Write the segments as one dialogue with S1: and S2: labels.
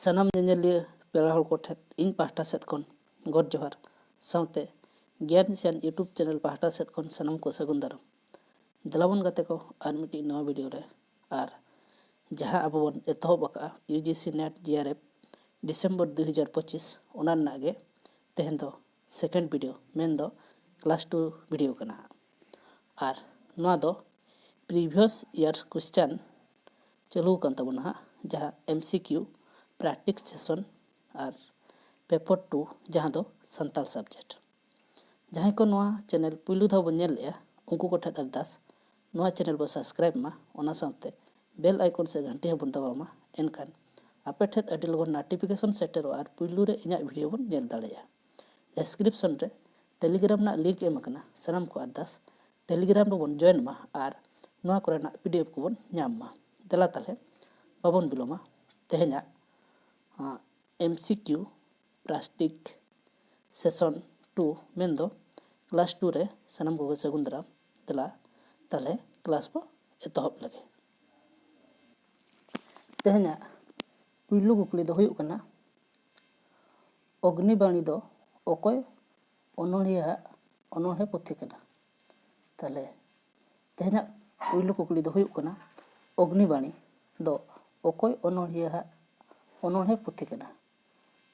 S1: ᱥᱟᱱᱟᱢ ᱧᱮᱧᱮᱞᱤᱭᱟᱹ ᱯᱮᱲᱟ ᱦᱚᱲ ᱠᱚ ᱴᱷᱮᱱ ᱤᱧ ᱯᱟᱦᱴᱟ ᱥᱮᱫ ᱠᱷᱚᱱ ᱜᱚᱰ ᱡᱚᱦᱟᱨ ᱥᱟᱶᱛᱮ ᱜᱮᱭᱟᱱ ᱥᱮᱱ ᱤᱭᱩᱴᱩᱵᱽ ᱪᱮᱱᱮᱞ ᱯᱟᱦᱴᱟ ᱥᱮᱫ ᱠᱷᱚᱱ ᱥᱟᱱᱟम ᱠᱚ ᱥᱟᱹᱜᱩᱱ ᱫᱟᱨᱟᱢ ᱫᱮᱞᱟᱵᱚᱱ ᱜᱟᱛᱮ ᱠᱚ ᱟᱨ ᱢᱤᱫᱴᱤᱡ ᱱᱟᱣᱟ ᱵᱷᱤᱰᱤᱭᱳ ᱨᱮ ᱟᱨ ᱡᱟᱦᱟᱸ ᱟᱵᱚ ᱵᱚᱱ ᱮᱛᱚᱦᱚᱵ ᱟᱠᱟᱜᱼᱟ UGC NET JRF ᱰᱤᱥᱮᱢᱵᱚᱨ 2025 ᱚᱱᱟ ᱨᱮᱱᱟᱜ ᱜᱮ ᱛᱮᱦᱮᱧ ᱫᱚ ᱥᱮᱠᱮন্ড ᱵᱷᱤᱰᱤᱭᱳ ᱢᱮᱱᱫᱚ ᱠᱞᱟᱥ 2 ᱵᱷᱤᱰᱤᱭᱳ ᱠᱟᱱᱟ ᱟᱨ ᱱᱚᱣᱟ ᱫᱚ ᱯরিভিয়াস ইয়ার্স কোশ্চেন চালু কান তাবনা হা যাহা MCQ প্র্যাকটিস সেশন আর পেপার 2 যাহা দো সান্তাল সাবজেক্ট যাহাই को नोआ चैनल पुलु धाव बन नेल उनको को ठेत अरदास नोआ चैनल बो सब्सक्राइब मा ओना साथे बेल आइकन से घंटी हबन दबामा एनखान आपे ठेत अडी लगन नोटिफिकेशन सेटर और पुलु रे इना वीडियो बन नेल दाड़ेया डिस्क्रिप्शन रे टेलीग्राम ना लिंक एम कना सनम को अरदास टेलीग्राम रे बन जॉइन मा और नोआ कोरेना पीडीएफ को बन ᱧᱟᱢ मा देला ताले बाबन बिलोमा तेहेना MCQ प्लास्टिक सेशन 2 मेंदो क्लास 2 रे सनम को सगुन दाराम देला ताले क्लास बो एतहब लगे तेहेना पुइलु कुकली दो हुयु कना अग्निबाणी दो ओकोय अनोहे पुथि कना ताले तेहेना पुइलु कुकली दो हुयु कना अग्निबाणी दो ओकोय अनोहे पुथि कना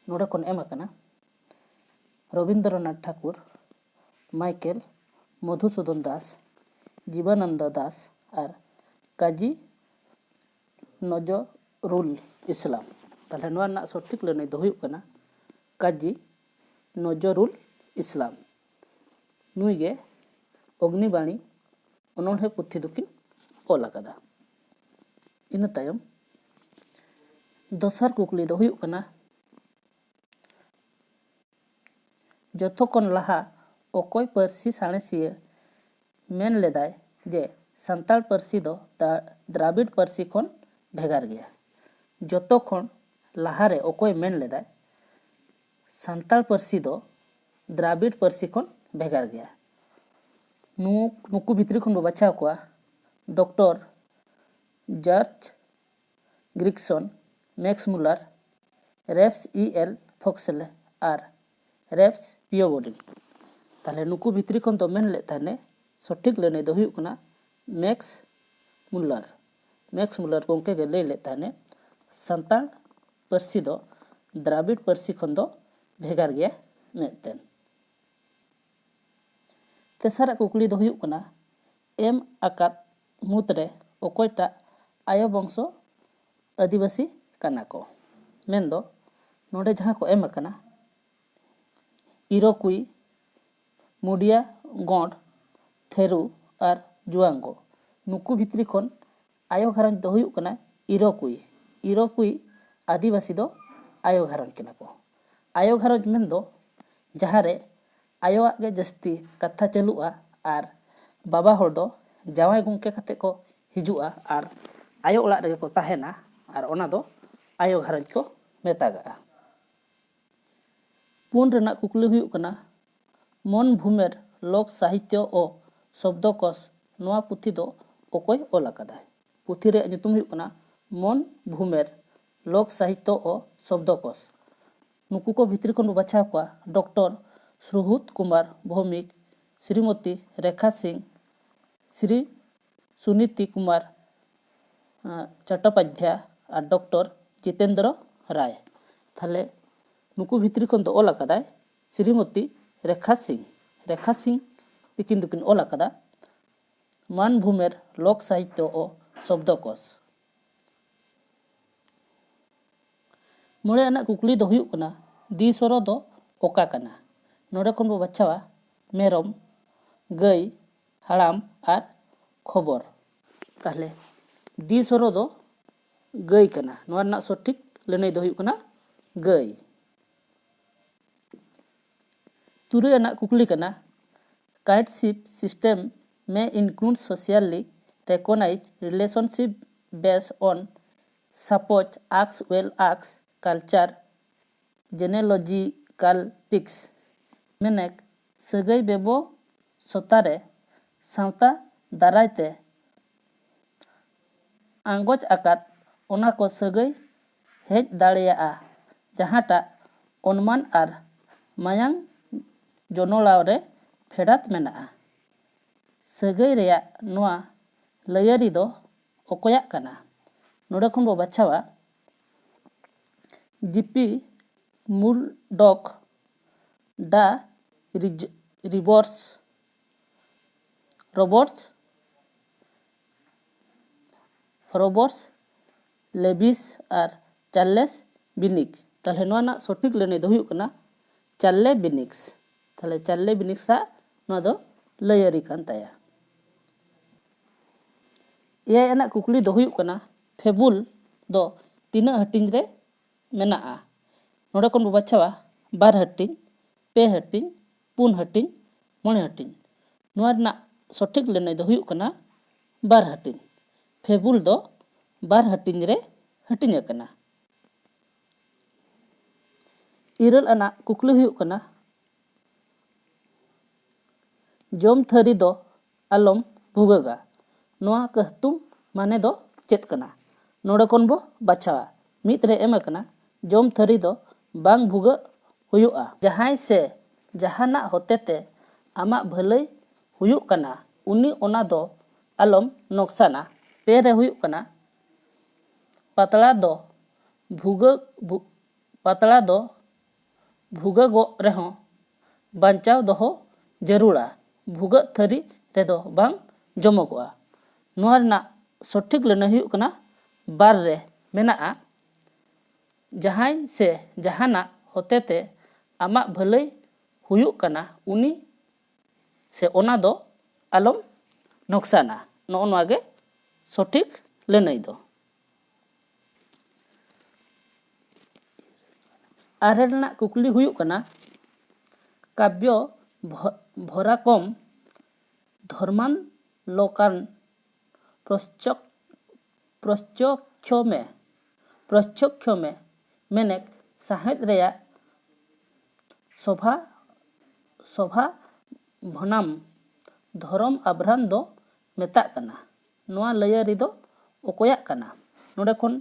S1: नोडे कोन एम कना रविंद्रनाथ ठाकुर माइकल मधुसूदन दास जीवानंद दास और काजी नजरुल इस्लाम ताले नोआ ना सठिक लेने दो हुयु कना काजी नजरुल इस्लाम नुई गे अग्निबाणी अनोहे पुथि दुकिन ओल अकादा इन तायम दोसर कुकली दो हुयु कना जथोकन लाहा ओकोय परसी साणेसिया मेन लेदाय जे संताल परसी दो द्राविड़ परसी खन भेगार गया जतोखन लाहारे ओकोय मेन लेदाय संताल परसी दो द्राविड़ परसी खन भेगार गया नुकु भितरी खन बाछाव कोआ doctor George Grigson Max Muller रेप्स EL फॉक्सले और रेप्स पियोबोडिन ताले नुकु भितरी खन तो मेन ले थाने सठिक लेने दो हुयु कना मैक्स मुलर गोंके गे ले थाने संताल परसी दो द्राविड़ परसी खन दो भेगार गया मेतेन तेसारा कुकली दो हुयु कना एम आकात मुतरे ओकोयटा आयो वंशो आदिवासी कना को मेन दो नोडे जहां को एम कना इरोकुई मुडिया गॉड थेरु और जुआंगो नुकु भितरी खन आयो घरंज दो हुयु कना इरोकुई आदिवासी दो आयो घरंज कना को आयो घरंज मेन दो जहां रे आयो आगे जस्ती कथा चलुआ और बाबा होड़ दो जावाय गुंके कते को हिजुआ और आयो ओला रे को ताहेना और ओना दो आयो घरंज को मेतागा पुन रेना कुकली हुयु कना मन भूमेर लोक साहित्य और शब्दकोश नोआ पुथि दो ओकोय ओल अकादाय पुथि रे नितुम हुयु कना मन भूमेर लोक साहित्य और शब्दकोश नुकु को भितरी खन बाछाव कोआ डॉक्टर सुहृत कुमार भौमिक श्रीमती रेखा सिंह श्री सुनीति कुमार चट्टोपाध्याय और डॉक्टर जितेंद्र राय थाले नुकु भितरी खन दो ओल अकादाय श्रीमती रेखा सिंह तिकिन दुकिन ओल अकादा मान भूमेर लोक साहित्य और शब्दकोश मोड़े आना कुकली दो हुयु कना दिसोरो दो ओका कना नोडे खन बो बाछावा मेरम गई हाड़ाम और खबर ताहले दिसोरो दो गई कना नोआ ना सठिक लेने दो हुयु कना गई तुरे आना कुकली कना काइटशिप सिस्टम में include socially recognise relationship based on suppose आक्स वेल आक्स कल्चर जेनेलॉजिकलिटिक्स मेनेक सगई बेबो सतारे सावता दारायते आंगोज आकात ओना को सगई ᱦᱮᱡ ᱫᱟᱲᱮᱭᱟᱜᱼᱟ ᱡᱟᱦᱟᱸᱴᱟᱜ ᱚᱱᱢᱟᱱ ᱟᱨ ᱢᱟᱭᱟᱝ ᱡᱚᱱᱚᱲᱟᱣ ᱨᱮ ᱯᱷᱮᱰᱟᱛ ᱢᱮᱱᱟᱜᱼᱟ᱾ ᱥᱟᱹᱜᱟᱹᱭ ᱨᱮᱭᱟᱜ ᱱᱚᱣᱟ ᱞᱟᱹᱭᱟᱹᱨᱤ ᱫᱚ ᱚᱠᱚᱭᱟᱜ ᱠᱟᱱᱟ? ᱱᱚᱰᱮ ᱠᱷᱚᱱ ᱵᱚ ᱵᱟᱪᱷᱟᱣᱟ ᱡᱤᱯᱤ ᱢᱩᱨᱰᱚᱠ, ᱰᱟ ᱨᱚᱵᱟর্টস লেভিস আর চার্লেস বিনিক। তাহলে নয়া না সঠিক ᱞᱟᱹᱱᱟᱹᱭ ᱫᱚ ᱦᱩᱭᱩᱜ ᱠᱟᱱᱟ চার্লে বিনিক্স। তাহলে চার্লে বিনিক্সᱟᱜ ᱱᱚᱣᱟ ᱫᱚ ᱞᱟᱹᱭᱟᱹᱨᱤ ᱠᱟᱱ ᱛᱟᱭᱟ। ᱮᱭᱟᱭ ᱟᱱᱟᱜ ᱠᱩᱠᱞᱤ ᱫᱚ ᱦᱩᱭᱩᱜ ᱠᱟᱱᱟ ᱯᱷᱮᱵᱩᱞ ᱫᱚ ᱛᱤᱱᱟᱹᱜ ᱦᱟᱹᱴᱤᱧ ᱨᱮ ᱢᱮᱱᱟᱜᱼᱟ? ᱱᱚᱰᱮ ᱠᱷᱚᱱ ᱵᱚ ᱵᱟᱪᱷᱟᱣᱟ 2 ᱦᱟᱹᱴᱤᱧ, 2 ᱦᱟᱹᱴᱤᱧ, 3 ᱦᱟᱹᱴᱤᱧ, 5 ᱦᱟᱹᱴᱤᱧ। ᱱᱚᱣᱟ ᱨᱮᱱᱟᱜ ᱥᱚᱴᱷᱤᱠ ᱞᱟᱹᱱᱟᱹᱭ ᱫᱚ ᱦᱩᱭᱩᱜ ᱠᱟᱱᱟ 2 ᱦᱟᱹᱴᱤᱧ। ᱯᱷᱮᱵᱩᱞ ᱫᱚ 2 ᱦᱟᱹᱴᱤᱧ ᱨᱮ ᱦᱟᱹᱴᱤᱧ ᱟᱠᱟᱱᱟ। 9 ᱟᱱᱟᱜ ᱠᱩᱠᱞᱤ ᱦᱩᱭᱩᱜ ᱠᱟᱱᱟ ᱡᱚᱢ ᱛᱷᱟᱹᱨᱤ ᱫᱚ ᱟᱞᱚᱢ ᱵᱷᱩᱜᱟᱹᱜᱟ। ᱱᱚᱣᱟ ᱠᱟᱹᱦᱛᱩᱢ ᱢᱟᱱᱮ ᱫᱚ ᱪᱮᱫ ᱠᱟᱱᱟ? ᱱᱚᱰᱮ ᱠᱷᱚᱱ ᱵᱚ ᱵᱟᱪᱷᱟᱣᱟ। 1 ᱨᱮ ᱮᱢ ᱟᱠᱟᱱᱟ ᱡᱚᱢ ᱛᱷᱟᱹᱨᱤ ᱫᱚ ᱵᱟᱝ ᱵᱷᱩᱜᱟᱹᱜ ᱦᱩᱭᱩᱜᱼᱟ ᱡᱟᱦᱟᱸᱭ ᱥᱮ ᱡᱟᱦᱟᱱᱟᱜ ᱦᱚᱛᱮᱛᱮ ᱟᱢᱟᱜ ᱵᱷᱟᱹᱞᱟᱹᱭ ᱦᱩᱭᱩᱜ ᱠᱟᱱᱟ ᱩᱱᱤ ᱚᱱᱟ ᱫᱚ ᱟᱞᱚᱢ ᱱᱚᱠᱥᱟᱱᱟ। 2 ᱨᱮ ᱦᱩᱭᱩᱜ ᱠᱟᱱᱟ ᱯᱟᱛᱲᱟ ᱫᱚ ᱵᱷᱩᱜᱟᱹᱜᱚᱜ ᱨᱮᱦᱚᱸ ᱵᱟᱧᱪᱟᱣ ᱫᱚᱦᱚ ᱡᱟᱹᱨᱩᱲᱟ। ᱵᱷᱩᱜᱟᱹᱜ ᱛᱷᱟᱹᱨᱤ ᱨᱮᱫᱚ ᱵᱟᱝ ᱡᱚᱢᱚᱜᱚᱜᱼᱟ। ᱱᱚᱣᱟ ᱨᱮᱱᱟᱜ ᱥᱚᱴᱷᱤᱠ ᱞᱟᱹᱱᱟᱹᱭ ᱦᱩᱭᱩᱜ ᱠᱟᱱᱟ 2 ᱨᱮ ᱢᱮᱱᱟᱜᱼᱟ ᱡᱟᱦᱟᱸᱭ ᱥᱮ ᱡᱟᱦᱟᱱᱟᱜ ᱦᱚᱛᱮᱛᱮ ᱟᱢᱟᱜ ᱵᱷᱟᱹᱞᱟᱹᱭ ᱦᱩᱭᱩᱜ ᱠᱟᱱᱟ ᱩᱱᱤ ᱥᱮ ᱚᱱᱟ ᱫᱚ ᱟᱞᱚᱢ ᱱᱚᱠᱥᱟᱱᱟ। ᱱᱚᱜᱼᱚ ᱱᱚᱣᱟ ᱜᱮ ᱥᱚᱴᱷᱤᱠ ᱞᱟᱹᱱᱟᱹᱭ ᱫᱚ। 8 ᱨᱮᱱᱟᱜ ᱠᱩᱠᱞᱤ ᱦᱩᱭᱩᱜ ᱠᱟᱱᱟ কাব্য ভরাকম ধর্মালোকান প্রচ্ছক্ষমে মেনেক সাহেদ রেয়াক শোভা ভনাম ধরম আভ্রান দো মেতাগ কানা। নোয়া ᱞᱟᱹᱭᱟᱹᱨᱤ ᱫᱚ ᱚᱠᱚᱭᱟᱜ ᱠᱟᱱᱟ? ᱱᱚᱰᱮ ᱠᱷᱚᱱ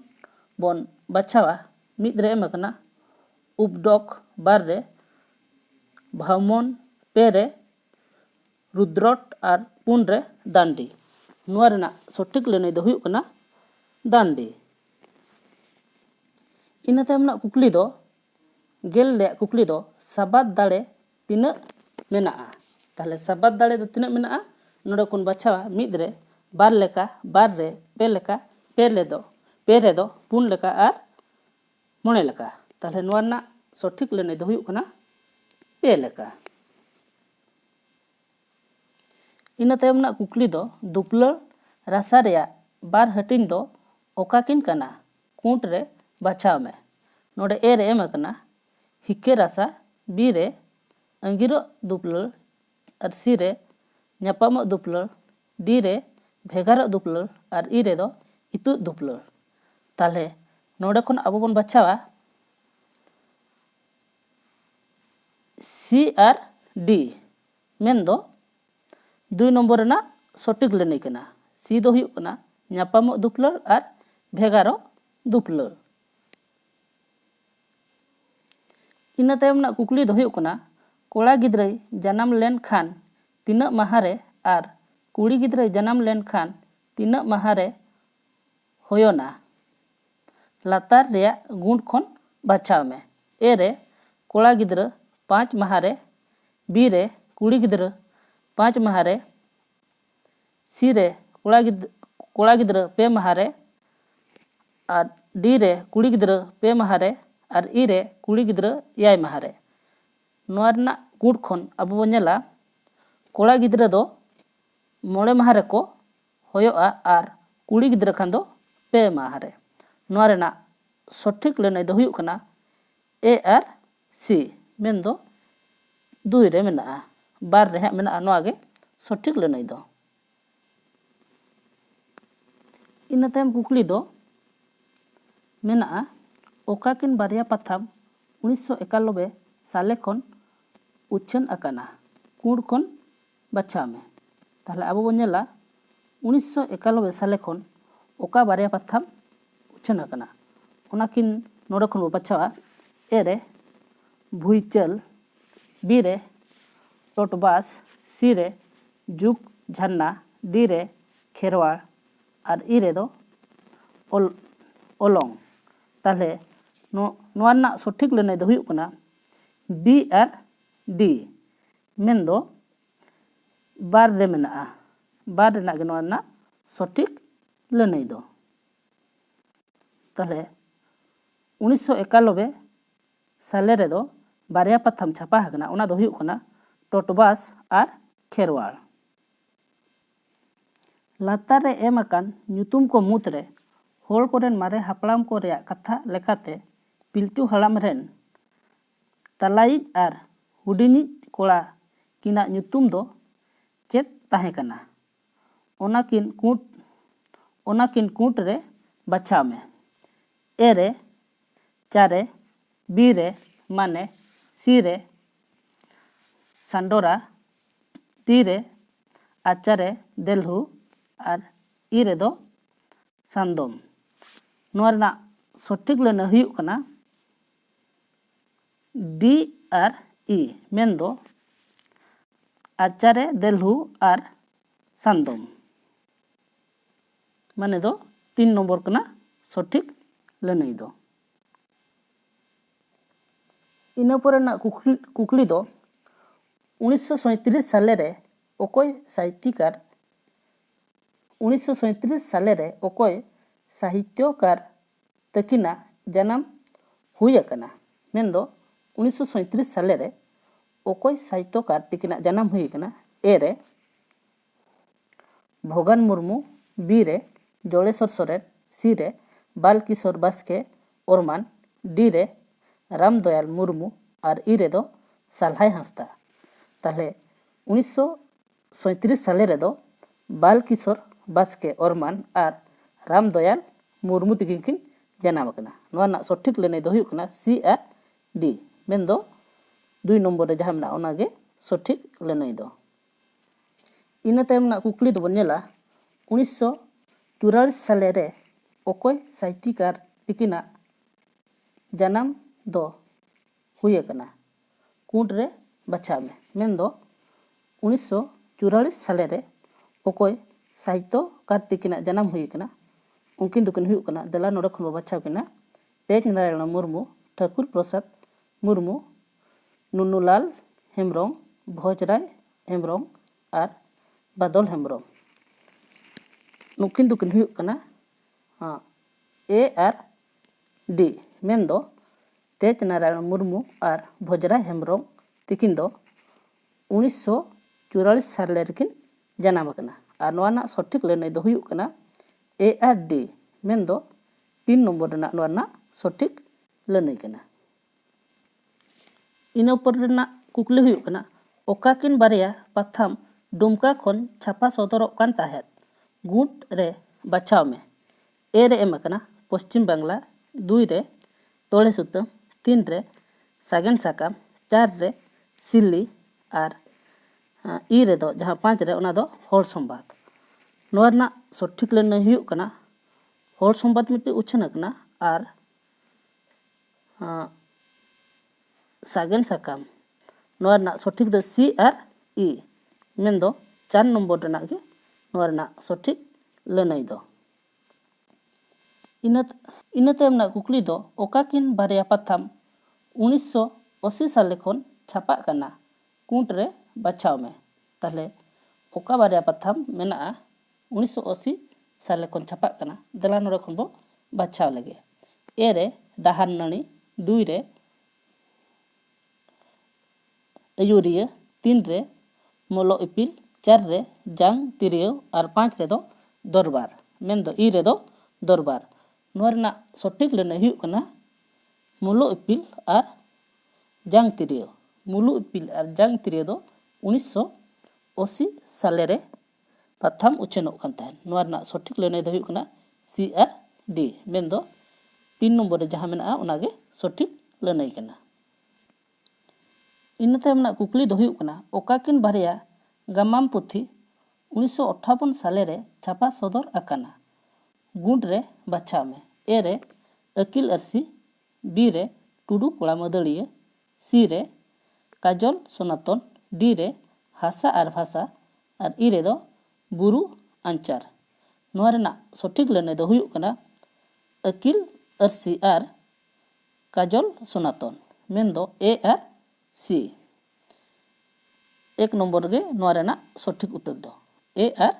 S1: ᱵᱚᱱ ᱵᱟᱪᱷᱟᱣᱟ 1 ᱨᱮ ᱮᱢ ᱟᱠᱟᱱᱟ उपडोक, 2 रे भावमन, 2 रे रुद्रट और 3 रे दांडी। नोआ रेना सठिक लैनय दो हुयुग कना दांडी। इना तायम ना कुकली दो गेल रे कुकली दो साबाद दाड़े तिना मेनाआ। ताहले साबाद दाड़े दो तिना मेनाआ? नोडे कोन बाछावा 1 रे 2 लेका, 2 रे 2 लेका, 2 रे दो 3 लेका और 5 लेका। ताहले नोआ ना सठिक लैनय दो हुयुग कना 2 लेका। इना तायम ना कुकली दो दुपलर रासा रेया 2 हटिन दो ओकाकिन कना? कूट रे बाछाव में। नोडे ए रे एम कना हिके रासा, बी रे अंगिरो दुपलर और सी रे ᱧᱟᱯᱟᱢᱚᱜ दुपलर, डी रे भेगारो दुपलर और ई रे दो इतु दुपलर। ताहले नोडे खन आबो बन बाछावा सी और डी मेन दो 2 नंबर रेना सठिक लैनय कना। सी दो हुयुग कना ᱧᱟᱯᱟᱢᱚᱜ दुपलर और भेगारो दुपलर। इना तायम ना कुकली दो हुयुग कना कोड़ा गिद्राय जन्म लेन खान तीना माहारे और कुड़ी गिद्राय जन्म लेन खान तीना माहारे होयोना। लातार रेया गुण खन बाछाव में। ए रे कोड़ा गिद्रा 5 माहारे, बी रे कुड़ी गिद्रा 5 माहारे, सी रे कोड़ा गिद्रा 2 माहारे और डी रे कुड़ी गिद्रा 2 माहारे और ई रे कुड़ी गिद्रा 6 माहारे। नोआ रेना गुण खन आबो बो नेला कोड़ा गिद्रा दो 9 माहारे को होयोआ और कुड़ी गिद्रा खान दो 2 माहारे। नोआ रेना सठिक लैनय दो हुयुग कना ए और सी मेन दो 2 रे मेनाआ। 2 रे हां मेनाआ नोआ गे सठिक लैनय दो। इना तायम कुकली दो मेनाआ ओकाकिन बारिया पाथाम 1991 साले खन उच्छन अकाना? कूड़ खन बाछाव में। ताहले आबो बो नेला 1991 साले खन ओका बारिया पाथाम उच्छन अकाना? ओनाकिन नोड़े खन बो बाछावा ए रे भुईचाल, बी रे टोटबास, सी रे जुग झरना, डी रे खेरवाड़ और ई रे दो ओलोंग। ताहले नोआ रना सठिक लैनाय दो हुयुग कना बी और डी मेन दो बार रे मेनाआ, बार रेना गे नोआ रना सठिक लैनाय दो। ताहले 1991 साले रे दो बारिया पाथाम छापा हकना ओना दो हुयुग कना टोटबास और खेरवाड़। लातार रे एम अकान ᱧᱩᱛᱩᱢ को मुद्रे होड़ कोरेन मारे हापड़ाम को रेया कथा लेकाते पिलचू हाड़ाम रेन तलाइज और हुडिनिज कोड़ा किना ᱧᱩᱛᱩᱢ दो चेत ताहे कना ओनाकिन कूट रे बाछाव में। ए रे चारे, बी रे माने, सी रे सांडोरा, डी रे आचारे देलहु और ई रे दो सांदोम। नोआ रना सठिक लैनाय हुयुग कना डी और ई मेन दो आचारे देलहु और सांदोम माने दो 3 नम्बर कना सठिक लैनाय दो। इना पोरेना कुकली दो 1937 साले रे ओकोय साहित्यकार 1937 साले रे ओकोय साहित्यकार तकिना जन्म हुई अकना मेन दो 1937 साले रे ओकोय साहित्यकार तकिना जन्म हुई अकना ए रे भोगन मुर्मू, बी रे जोड़ेश्वर सोरेन, सी रे बालकिशोर बास्के ओरमान, डी रे रामदयाल मुर्मू और ई रे दो साल्हाय हांसदा। ताहले 1937 साले रे दो बालकिशोर बास्के ओरमान और रामदयाल मुर्मू तकिन किन जन्म अकना। नोआ रना सठिक लैनाय दो हुयुग कना सी और डी मेन दो 2 नम्बर रे जहां मेना ओनागे सठिक लैनाय दो। इना तायम ना कुकली दो बन नेला 1944 साले रे ओकोय साहित्यकार तकिना जन्म दो हुई अकना कूट रे बाछाव में मेन दो 1944 साले रे ओकोय साहित्यकार तकिना जन्म हुई अकना उनकिन दुकिन हुयुग कना देला नोड़े खन बो बाछाव किना तेज नारायण मुर्मू, ठाकुर प्रसाद मुर्मू, नुनुलाल हेम्ब्रम, भोजराय हेम्ब्रम और बादल हेम्ब्रम। नुकिन दुकिन हुयुग कना ए और डी मेन दो तेज नारायण मुर्मू और भोजराय हेम्ब्रम तकिन दो 1944 साले रेकिन जन्म अकना और नोआ रना सठिक लैनाय दो हुयुग कना ए और डी मेन दो 3 नम्बर रेना नोआ रना सठिक लैनाय कना। इना ऊपर रेना कुकली हुयुग कना ओकाकिन बारिया पाथाम दुमका खन छापा सदरक कान ताहेत गुट रे बाछाव में। ए रे एम अकना पश्चिम बांग्ला, 2 रे तोड़े सुतम, 3 रे सागेन साकाम, 4 रे सिल्ली और ई रे दो जहां 5 रे ओना दो होड़ संबाद। नोआ रना सठिक लैनाय हुयुग कना होड़ संबाद मिट्टी उछन अकना और सागेन साकाम नोआ रना सठिक दो सी और ई मेन दो 4 नम्बर रेना गे नोआ रना सठिक लैनाय दो। इना तायम ना कुकली दो ओकाकिन बारिया पाथाम 1980 साले खन छापा कना कूट रे बाछाव में। ताहले ओका बारिया पाथाम मेना 1980 साले खन छापा कना देला नोड़े खन बो बाछाव लगे। ए रे डाहार नानी, 2 रे अयुरिया, 3 रे मोलो इपिल, 4 रे जांग तिरियो और 5 रे दो दरबार मेन दो ई रे दो दरबार। नोआ रना सठिक लैनाय हुयुग कना मोलो इपिल और जांग तिरियो। मोलो इपिल और जांग तिरियो दो 1980 साले रे पाथाम उछेनोग कान ताहेन। नोआ रना सठिक लैनाय दो हुयुग कना सी और डी मेन दो 3 नम्बर रे जहां मेना ओनागे सठिक लैनाय कना। इना तायम ना कुकली दो हुयुग कना ओकाकिन बारिया गामाम पुथी 1958 साले रे छापा सदर अकाना गुट रे बाछाव में। ए रे अकिल अरसी, बी रे टुडू कोड़ा मदड़िया, सी रे काजल सोनातन, डी रे हासा और भाषा और ई रे दो बुरु आंचार। नोआ रेना सठिक लैने दो हुयुग कना अकिल अरसी और काजल सोनातन मेन दो ए और सी। एक नंबर गे नोआ रेना सठिक उत्तर दो ए और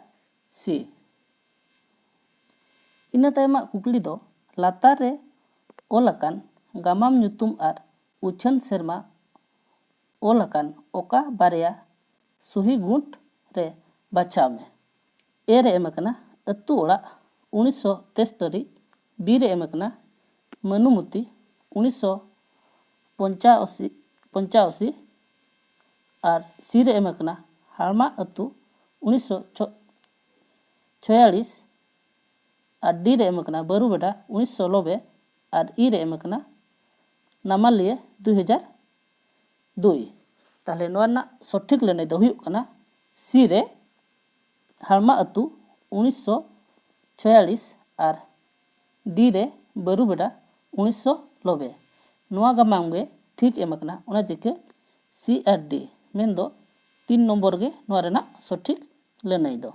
S1: सी। इना तायमा कुकली दो लातार रे ओलकान गामाम ᱧᱩᱛᱩᱢ और उछन सेरमा ओलकान ओका बारिया सुही गुंट रे बचाव में। ए रे एमकना अतु ओड़ा 1973, बी रे एमकना मनुमती 1985 और सी रे एमकना हालमा अतु 1946 और डी रे एमकना बरुबेडा 1990 और ई रे एमकना नामालिया 2002। ताहले नोआ ना सठिक लेने दो हुयुग कना सी रे हालमा अतु 1946 और डी रे बरुबेडा 1990। नोआ गामाम गे ठीक एमकना ओना जेके सी और डी मेन दो 3 नंबर गे नोआ रेना सठिक लेने दो।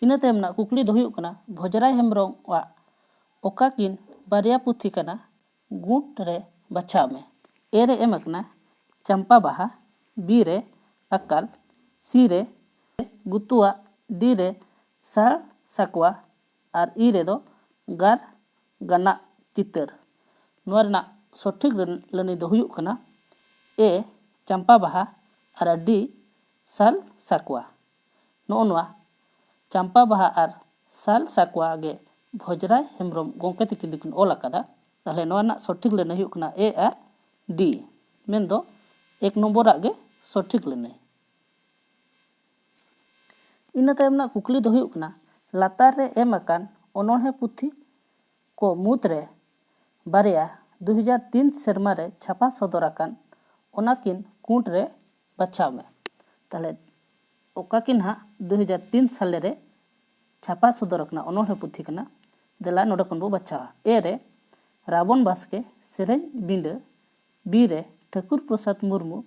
S1: इना तायम ना कुकली दो हुयुग कना भोजराय हेम्ब्रम वा ओका किन बारिया पुथी कना गुंट रे बचाव में। ए रे एमकना चंपा बाहा, बी रे अकाल, सी रे गुतुआ, डी रे साल साकवा और ई रे दो गार गाना चितर। नोआ रेना सठिक लनी दो हुयुग कना ए चंपा बाहा और डी साल साकवा। नोआ चंपा बाहा और साल साकवा गे भोजराय हेम्ब्रम गोंके तकिन ओल अकादा। ताहले नोआ ना सठिक लेने हुयुग कना ए और डी मेन दो 1 नंबर आगे सठिक लेने। इना तायम ना कुकली दो हुयुग कना लातार रे एम अकान ओनोहे पुथी को मुद्रे बारिया 2003 सेरमा रे छापा सदर अकान ओनाकिन कुंट रे बचाव में। ताहले ओकाकिन हा 2003 साल रे छापा सदर अकना ओनोहे पुथी कना देला नोडे खन बो बचावा। ए रे रावण बास्के सेरेñ बिंड, बी रे ठाकुर प्रसाद मुर्मू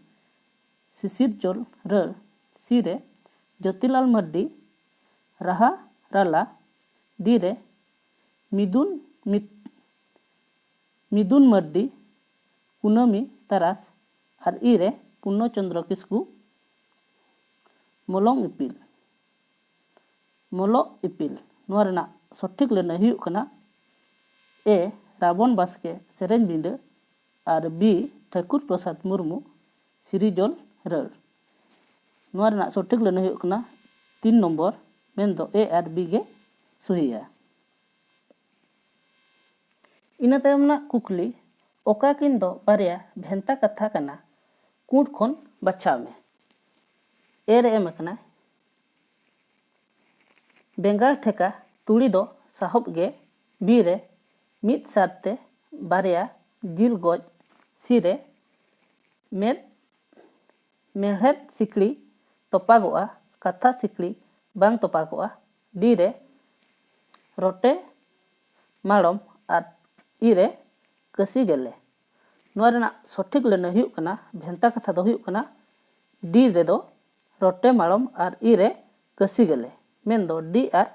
S1: शिशिर जल रल, सी रे ज्योतिलाल मर्डी राहा राला, डी रे मिदुन मर्डी कुनमी तारास और ई रे पूर्णचंद्र किस्कू मलो इपिल। नोआ रेना सठिक लेने हुयुग कना ए रावण बास्के सेरेñ बिंड और बी ठाकुर प्रसाद मुर्मू सिरिजल रल। नोआ रेना सठिक लेने हुयुग कना 3 नंबर मेन दो ए और बी गे सहिया। इना तायम ना कुकली ओका किन दो बारिया भेंता कथा कना कुंट खन बचाव में। ए रे एमकना बेंगाल ठेका तुड़ी दो साहब गे, बी रे मित साते बारिया जिल गज, सी रे मेहद सिकड़ी तोपागोआ कथा सिकड़ी बांग तोपागोआ, डी रे रोटे माड़म और ई रे कसी गेले। नोआ रेना सठिक लेने हुयुग कना भेंता कथा दो हुयुग कना डी रे दो रोटे माड़म और ई रे कसी गेले मेन दो डी और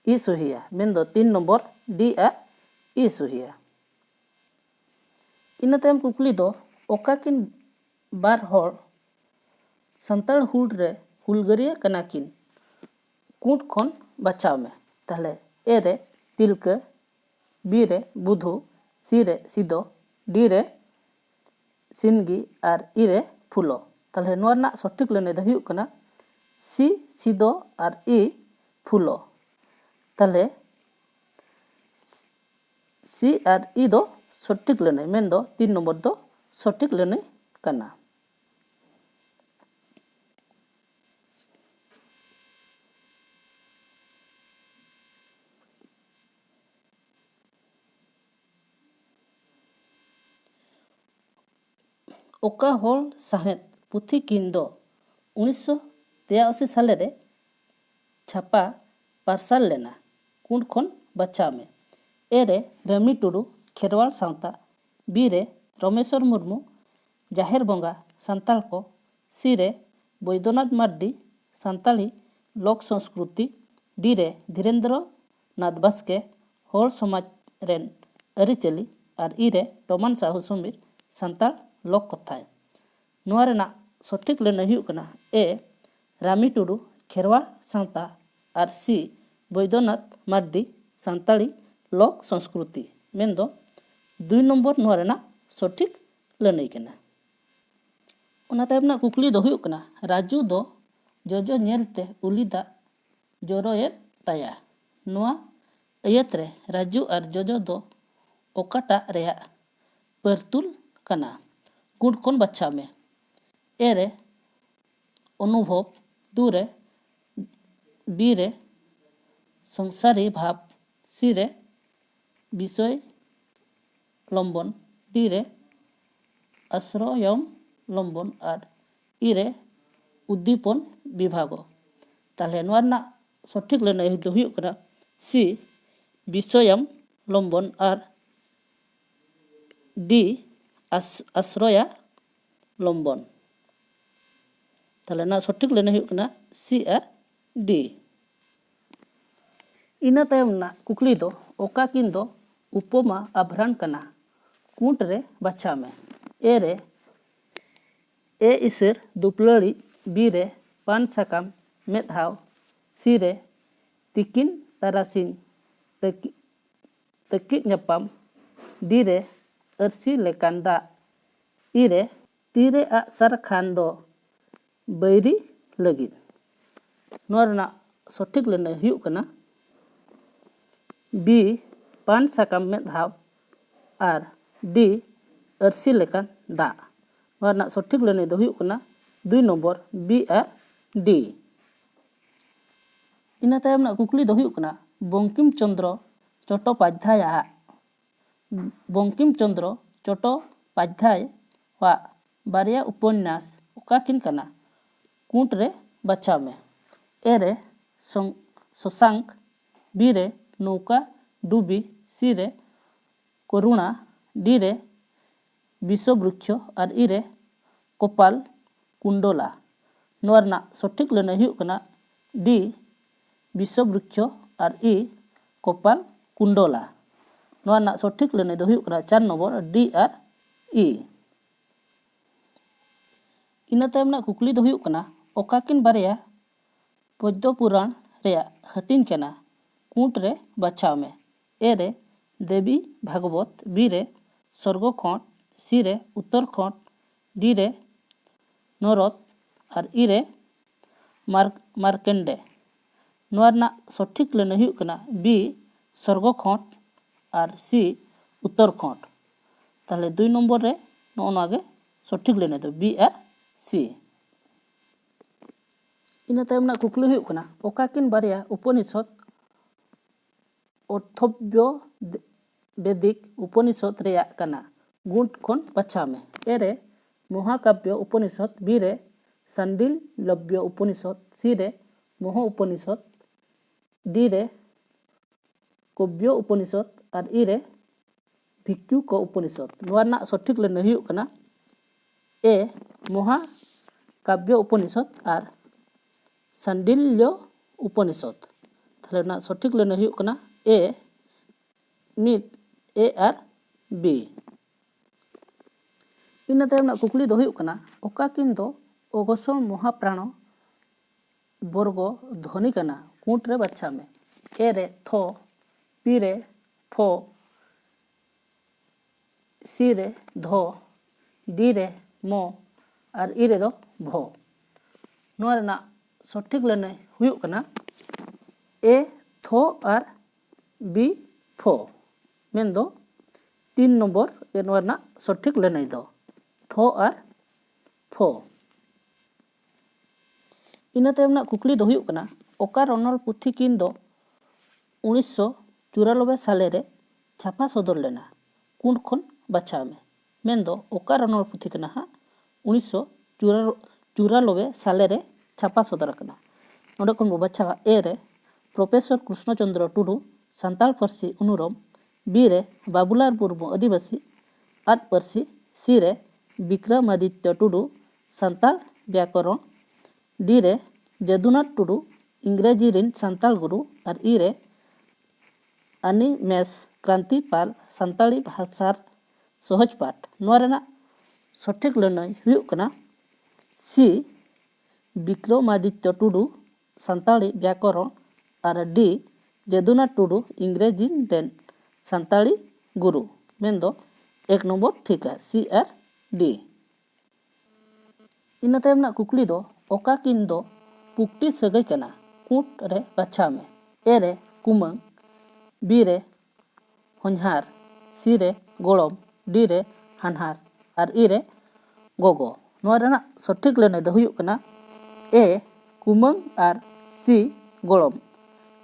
S1: ई सहिया। मेन दो 3 नंबर डी और ई सहिया। इना तायम कुकली दो ओका किन बार होड़ संताड़ हुल रे हुलगरिया कना किन कुंट खन बचाव में। ताहले ए रे तिलका, बी रे बुधु, सी रे सिदो, डी रे सिनगी और ई रे फुलो। ताहले नोआ ना सठिक लेने दो हुयुग कना सी सिदो और ई फुलो। ताहले सी और ई दो सठिक लेने मेन दो 3 नंबर दो सठिक लेने कना। ओका होल साहेद पुथी किन दो 1983 साल रे छापा पार्सल लेना कुंट खन बचाव में। ए रे रमी टुडू खेरवाल सावता बी रे रमेश्वर मुर्मू जाहेर बोंगा सांताल को, सी रे बैद्यनाथ मार्डी सांताली लोक संस्कृति, डी रे धीरेन्द्र नाथ बास्के होल समाज रेन अरिचली और ई रे टोमान साहू सुमीर सांताल लोक कथाय। नोआ रेना सठिक लैना हुयुग कना ए रामी टुडू खेरवाल सांता और सी बैद्यनाथ मार्डी सांताली लोक संस्कृति मेन दो 2 नंबर नोआ रेना सठिक लैना कना। ओना तायम ना कुकली दो हुयुग कना राजू दो जोजो नेलते उली दाग जोरोएद ताया। नोआ अयत रे राजू और जोजो दो ओकाटा रेया परतुल कना गुण कोन बच्चा में ए रे अनुभव, दू रे बी रे संसारी भाव, सी रे विषय लंबन, डी रे आश्रयम लंबन और ई रे उद्दीपन विभागो। ताहले नोआ ना सठिक लैना दो हुयुग कना सी विषयम लंबन और डी आश्रया लंबन। ताहले ना सठिक लैना हुयुग कना सी और डी। इना तायम ना कुकली दो ओका किन दो उपमा आभरण कना कूट रे बच्चा में ए रे ए इसेर दुपलड़ी, बी रे पान साकाम मेदहाव, सी रे तिकिन तारासिन तकित ᱧᱟᱯᱟᱢ, डी रे अरसी लेकान दाग, ई रे तीरे आगसार खान दो बैरी लगिद। नोआ रेना सठिक लैना हुयुग कना बी पान साकाम मेदहाव और डी अरसी लेकान दाग। नोआ रेना सठिक लैना दो हुयुग कना 2 नंबर बी और डी। इना तायम ना कुकली दो हुयुग कना बंकिम चंद्र चट्टोपाध्याय बंकिम चंद्र चट्टोपाध्याय वा बारिया उपन्यास ओकाकिन कना कूट रे बच्चा में ए रे शशांक, बी रे नौका डूबी, सी रे करुणा, डी रे विषवृक्ष और ई रे कपाल कुंडला। नोआ रेना सठिक लैना हुयुग कना डी विषवृक्ष और ई कपाल कुंडला। नोआ रेना सठिक लैना दो हुयुग कना 4 नंबर डी और ई। इना तायम ना कुकली दो हुयुग कना ओकाकिन बारिया पद्य पुराण रेया हटिंग कना कूट रे बच्चा में ए रे देवी भागवत, बी रे स्वर्गखंड, सी रे उत्तरखंड, डी रे नरद और ई रे मार्कंडे। नोआ रेना सठिक लैना हुयुग कना बी स्वर्गखंड और सी उत्तरखंड। ताहले 2 नंबर रे नोआ गे सठिक लैना दो बी और सी। इना तायम ना कुकली हुयुग कना ओकाकिन बारिया उपनिषद अर्थव्य वैदिक उपनिषद रेया कना गुण खन बच्चा में ए रे महाकाव्य उपनिषद, बी रे सांडिल्य उपनिषद, सी रे मोह उपनिषद, डी रे कव्य उपनिषद और ई रे भिक्षु को उपनिषद। नोआ ना सठिक लैना हुयुग कना ए महाकाव्य उपनिषद और सांडिल्य उपनिषद। ताहले ना सठिक लैना हुयुग कना ए मिद ए और बी। इना तायम ना कुकली दो हुयुग कना ओकाकिन दो अगसर महाप्राण वर्ग ध्वनि कना कूट रे बच्चा में ए रे थो, पी रे फो, सी रे धो, डी रे मो और ई रे दो भो। नोआ रेना सठिक लैना हुयुग कना ए थो और बी फो मेन दो 3 नंबर ए नोआ रेना सठिक लैना दो थो और फो। इना तायम ना कुकली दो हुयुग कना ओका रनल पुथी किन दो 1994 साले रे छापा सदर लेना कूट खन बच्चा में मेन दो ओका रनल पुथी कना हा 1994 साले रे छापा सदर कना। नोडे खन बच्चा ए रे प्रोफेसर कृष्णचंद्र टुडू सांताल फारसी अनुरम, बी रे बाबुलाल मुर्मू आदिवासी, ᱟᱫ ᱯᱟᱹᱨᱥᱤ ᱥᱤ ᱨᱮ ᱵᱤᱠᱨᱚᱢᱟᱫᱤᱛᱛᱚ ᱴᱩᱰᱩ ᱥᱟᱱᱛᱟᱲ ᱵᱮᱠᱚᱨᱚᱱ ᱰᱤ ᱨᱮ ᱡᱚᱫᱩᱱᱟᱛᱷ ᱴᱩᱰᱩ ᱤᱝᱨᱮᱡᱤ ᱨᱮᱱ ᱥᱟᱱᱛᱟᱲ ᱜᱩᱨᱩ ᱟᱨ ᱤ ᱨᱮ ᱟᱹᱱᱤᱢᱮᱥ ᱠᱨᱟᱱᱛᱤ ᱯᱟᱞ ᱥᱟᱱᱛᱟᱲᱤ ᱵᱷᱟষᱟᱨ ᱥᱚᱦᱚᱡ ᱯᱟᱴ ᱱᱚᱣᱟ ᱨᱮᱱᱟᱜ ᱥᱚᱴᱷᱤᱠ ᱞᱟᱹᱱᱟᱹᱭ ᱦᱩᱭᱩᱜ ᱠᱟᱱᱟ ᱥᱤ ᱵᱤᱠᱨᱚᱢᱟᱫᱤᱛᱛᱚ ᱴᱩᱰᱩ ᱥᱟᱱᱛᱟᱲᱤ ᱵᱮᱠᱚᱨᱚᱱ ᱟᱨ ᱰᱤ ᱡᱚᱫᱩᱱᱟᱛᱷ ᱴᱩᱰᱩ ᱤᱝᱨᱮᱡᱤ ᱨᱮᱱ ᱥᱟᱱᱛᱟᱲᱤ ᱜᱩᱨᱩ ᱢᱮᱱᱫᱚ 1 ᱱᱚᱢᱵᱚᱨ ᱴᱷᱤᱠᱟ ᱥᱤ ᱟᱨ ᱰᱤ। ᱤᱱᱟᱹ ᱛᱟᱭᱚᱢ ᱨᱮᱱᱟᱜ ᱠᱩᱠᱞᱤ ᱫᱚ ᱚᱠᱟ ᱠᱤᱱ ᱫᱚ ᱯᱩᱠᱴᱤ ᱥᱟᱹᱜᱟᱹᱭ ᱠᱟᱱᱟ? ᱠᱩᱸᱴ ᱨᱮ ᱵᱟᱪᱷᱟᱣ ᱢᱮ। ᱮ ᱨᱮ ᱠᱩᱢᱟᱹᱝ, ᱵᱤ ᱨᱮ ᱦᱚᱧᱦᱟᱨ, ᱥᱤ ᱨᱮ ᱜᱚᱲᱚᱢ, ᱰᱤ ᱨᱮ ᱦᱟᱱᱦᱟᱨ ᱟᱨ ᱤ ᱨᱮ ᱜᱚᱜᱚ। ᱱᱚᱣᱟ ᱨᱮᱱᱟᱜ ᱥᱚᱴᱷᱤᱠ ᱞᱟᱹᱱᱟᱹᱭ ᱫᱚ ᱦᱩᱭᱩᱜ ᱠᱟᱱᱟ ᱮ ᱠᱩᱢᱟᱹᱝ ᱟᱨ ᱥᱤ ᱜᱚᱲᱚᱢ।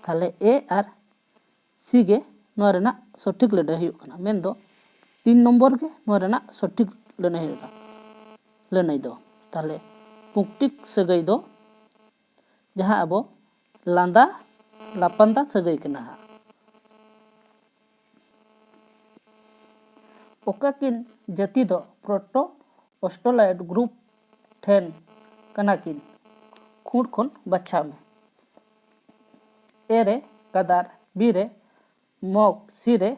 S1: ᱛᱟᱦᱞᱮ ᱮ ᱟᱨ ᱥᱤ ᱜᱮ ᱱᱚᱣᱟ ᱨᱮᱱᱟᱜ ᱥᱚᱴᱷᱤᱠ ᱞᱟᱹᱱᱟᱹᱭ ᱦᱩᱭᱩᱜ ᱠᱟᱱᱟ। ᱢᱮᱱᱫᱚ 3 ᱱᱚᱢᱵᱚᱨ ᱜᱮ ᱱᱚᱣᱟ ᱨᱮᱱᱟᱜ ᱥᱚᱴᱷᱤᱠ ᱞᱟᱹᱱᱟᱹᱭ ᱦᱩᱭᱩᱜᱼᱟ ᱞᱟᱹᱱᱟᱹᱭ ᱫᱚ। ᱛᱟᱦᱞᱮ ᱯᱩᱠᱴᱤᱠ ᱥᱟᱹᱜᱟᱹᱭ ᱫᱚ ᱡᱟᱦᱟᱸ ᱟᱵᱚ ᱞᱟᱸᱫᱟ ᱞᱟᱯᱟᱱᱫᱟ ᱥᱟᱹᱜᱟᱹᱭ ᱠᱟᱱᱟ। ᱚᱠᱟ ᱠᱤᱱ ᱡᱟᱹᱛᱤ ᱫᱚ ᱯᱨᱚᱴᱚ ᱚᱥᱴᱨᱟᱞᱚᱭᱮᱰ ᱜᱨᱩᱯ ᱴᱷᱮᱱ ᱠᱟᱱᱟ ᱠᱤᱱ? ᱠᱷᱩᱸᱴ ᱠᱷᱚᱱ ᱵᱟᱪᱷᱟᱣ ᱢᱮ। ᱮ ᱨᱮ ᱠᱟᱫᱟᱨ, ᱵি ᱨᱮ ᱢᱚᱜᱽ, ᱥᱤ ᱨᱮ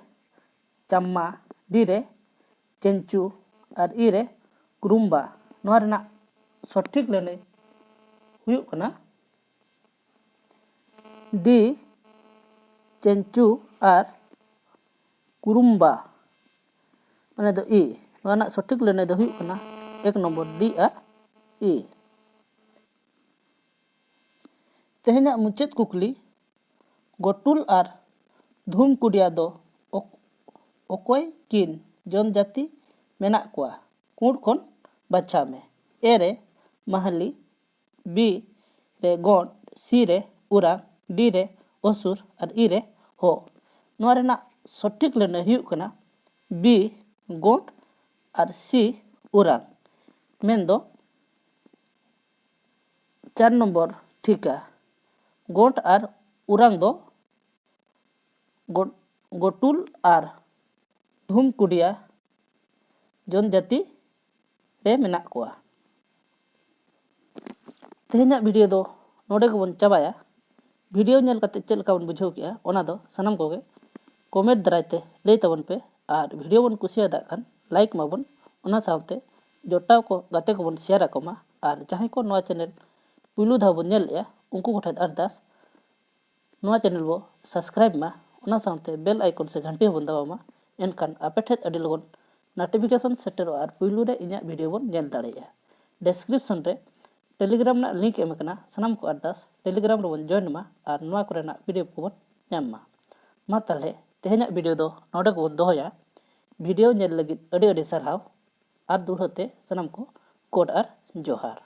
S1: ᱪᱟᱢᱢᱟ, ᱰি ᱨᱮ ᱪᱮᱧᱪᱩ ᱟর ই রে কুরুম্বা। ᱱᱚᱣᱟ ᱨᱮᱱᱟᱜ ᱥᱚᱴᱷᱤক ᱞᱟᱹᱱᱟᱹᱭ ᱦᱩᱭᱩᱜ ᱠᱟᱱᱟ ᱰᱤ ᱪᱮᱧᱪᱩ ᱟᱨ কুরুম্বা ᱢᱟᱱᱮ ᱫᱚ ই। ᱱᱚᱣᱟ ᱨᱮᱱᱟᱜ ᱥᱚᱴᱷᱤক ᱞᱟᱹᱱᱟᱹᱭ ᱫᱚ ᱦᱩᱭᱩᱜ ᱠᱟᱱᱟ 1 ᱱᱚᱢᱵᱚর ᱰᱤ ᱟᱨ ই। ᱛᱮᱦᱮᱧᱟᱜ ᱢᱩᱪᱟᱹᱫ ᱠᱩᱠᱞᱤ ᱜᱚᱴᱩᱞ ᱟᱨ ᱫᱷᱩᱢᱠᱩᱰᱤᱭᱟ ᱫᱚ ᱚᱠᱚᱭ ᱠᱤᱱ ᱡᱚᱱᱡᱟᱹᱛᱤ ᱢᱮᱱᱟᱜ ᱠᱚᱣᱟ? ᱠᱩᱸᱴ ᱠᱷᱚᱱ ᱵᱟᱪᱷᱟᱣ ᱢᱮ। ᱮ ᱨᱮ ᱢᱟᱦᱟᱞᱤ, ᱵি ᱨᱮ ᱜᱚᱸᱰ, ᱥি ᱨᱮ ᱩᱨᱟᱝ, ᱰি ᱨᱮ ᱚᱥᱩᱨ ᱟᱨ ই ᱨᱮ ᱦᱚ। ᱱᱚᱣᱟ ᱨᱮᱱᱟᱜ ᱥᱚᱴᱷᱤক ᱞᱟᱹᱱᱟᱹᱭ ᱦᱩᱭᱩᱜ ᱠᱟᱱᱟ ᱵি ᱜᱚᱸᱰ ᱟᱨ ᱥᱤ ᱩᱨᱟᱝ। ᱢᱮᱱᱫᱚ 4 ᱱᱚᱢᱵᱚᱨ ᱴᱷᱤᱠᱟ। ᱜᱚᱸᱰ ᱟᱨ ᱩᱨᱟᱝ ᱫᱚ ᱜᱚᱴᱩᱞ ᱟᱨ ᱫᱷᱩᱢᱠᱩᱰᱤᱭᱟ ᱡᱚᱱᱡᱟᱹᱛᱤ ᱨᱮ ᱢᱮᱱᱟᱜ ᱠᱚᱣᱟ। ᱛᱮᱦᱮᱧᱟᱜ ᱵᱷᱤᱰᱤᱭᱳ ᱫᱚ ᱱᱚᱰᱮ ᱜᱮᱵᱚᱱ ᱪᱟᱵᱟᱭᱟ। ᱵᱷᱤᱰᱤᱭᱳ ᱧᱮᱞ ᱠᱟᱛᱮ ᱪᱮᱫ ᱞᱮᱠᱟ ᱵᱚᱱ ᱵᱩᱡᱷᱟᱹᱣ ᱠᱮᱜᱼᱟ ᱚᱱᱟ ᱫᱚ ᱥᱟᱱᱟᱢ ᱠᱚᱜᱮ ᱠᱚᱢᱮᱱᱴ ᱫᱟᱨᱟᱭᱛᱮ ᱞᱟᱹᱭ ᱛᱟᱵᱚᱱ ᱯᱮ। ᱟᱨ ᱵᱷᱤᱰᱤᱭᱳ ᱵᱚᱱ ᱠᱩᱥᱤᱭᱟᱫᱟᱜ ᱠᱷᱟᱱ ᱞᱟᱭᱤᱠ ᱢᱟᱵᱚᱱ, ᱚᱱᱟ ᱥᱟᱶᱛᱮ ᱡᱚᱴᱟᱣ ᱠᱚ ᱜᱟᱛᱮ ᱠᱚᱵᱚᱱ ᱥᱮᱭᱟᱨ ᱟᱠᱚ ᱢᱟ। ᱟᱨ ᱡᱟᱦᱟᱸᱭ ᱠᱚ ᱱᱚᱣᱟ ᱪᱮᱱᱮᱞ ᱯᱩᱭᱞᱩ ᱫᱷᱟᱣ ᱵᱚᱱ ᱧᱮᱞᱮᱜᱼᱟ ᱩᱱᱠᱩ ᱠᱚᱴᱷᱮᱱ ᱟᱨᱫᱟᱥ ᱱᱚᱣᱟ ᱪᱮᱱᱮᱞ ᱵᱚ ᱥᱟᱵᱥᱠᱨᱟᱭᱤᱵ ᱢᱟ, ᱚᱱᱟ ᱥᱟᱶᱛᱮ ᱵᱮᱞ ᱟᱭᱠᱚᱱ ᱥᱮ ᱜᱷᱟᱱᱴᱤ ᱦᱚᱸᱵᱚᱱ ᱫᱟᱵᱟᱣ ᱢᱟ। ᱮᱱᱠᱷᱟᱱ ᱟᱯᱮ ᱴᱷᱮᱱ ᱟᱹᱰᱤ ᱞᱚᱜᱚᱱ ᱱᱳᱴᱤᱯᱷᱤᱠᱮᱥᱚᱱ ᱥᱮᱴᱮᱨᱚᱜᱼᱟ ᱟᱨ ᱯᱩᱭᱞᱩ ᱨᱮ ᱤᱧᱟᱹᱜ ᱵᱷᱤᱰᱤᱭᱳ ᱵᱚᱱ ᱧᱮᱞ ᱫᱟᱲᱮᱭᱟᱜᱼᱟ। ᱰᱮᱥᱠᱨᱤᱯᱥᱚᱱ ᱨᱮ ᱴᱮᱞᱤᱜᱨᱟᱢ ᱨᱮᱱᱟᱜ ᱞᱤᱝᱠ ᱮᱢ ᱟᱠᱟᱱᱟ। ᱥᱟᱱᱟᱢ ᱠᱚ ᱟᱨᱫᱟᱥ ᱴᱮᱞᱤᱜᱨᱟᱢ ᱨᱮᱵᱚᱱ ᱡᱚᱭᱮᱱ ᱢᱟ ᱟᱨ ᱱᱚᱣᱟ ᱠᱚᱨᱮᱱᱟᱜ ᱯᱤᱰᱤᱮᱯ ᱠᱚᱵᱚᱱ ᱧᱟᱢ ᱢᱟ। ᱢᱟ ᱛᱟᱦᱞᱮ ᱛᱮᱦᱮᱧᱟᱜ ᱵᱷᱤᱰᱤᱭᱳ ᱫᱚ ᱱᱚᱰᱮ ᱜᱮᱵᱚᱱ ᱫᱚᱦᱚᱭᱟ। ᱵᱷᱤᱰᱤᱭᱳ ᱧᱮᱞ ᱞᱟᱹᱜᱤᱫ ᱟᱹᱰᱤ ᱟᱹᱰᱤ ᱥᱟᱨᱦᱟᱣ। ᱟᱨ ᱫᱩᱲᱦᱟᱹᱛᱮ ᱥᱟᱱᱟᱢ ᱠᱚ ᱠᱳᱰ ᱟᱨ ᱡᱚᱦᱟᱨ।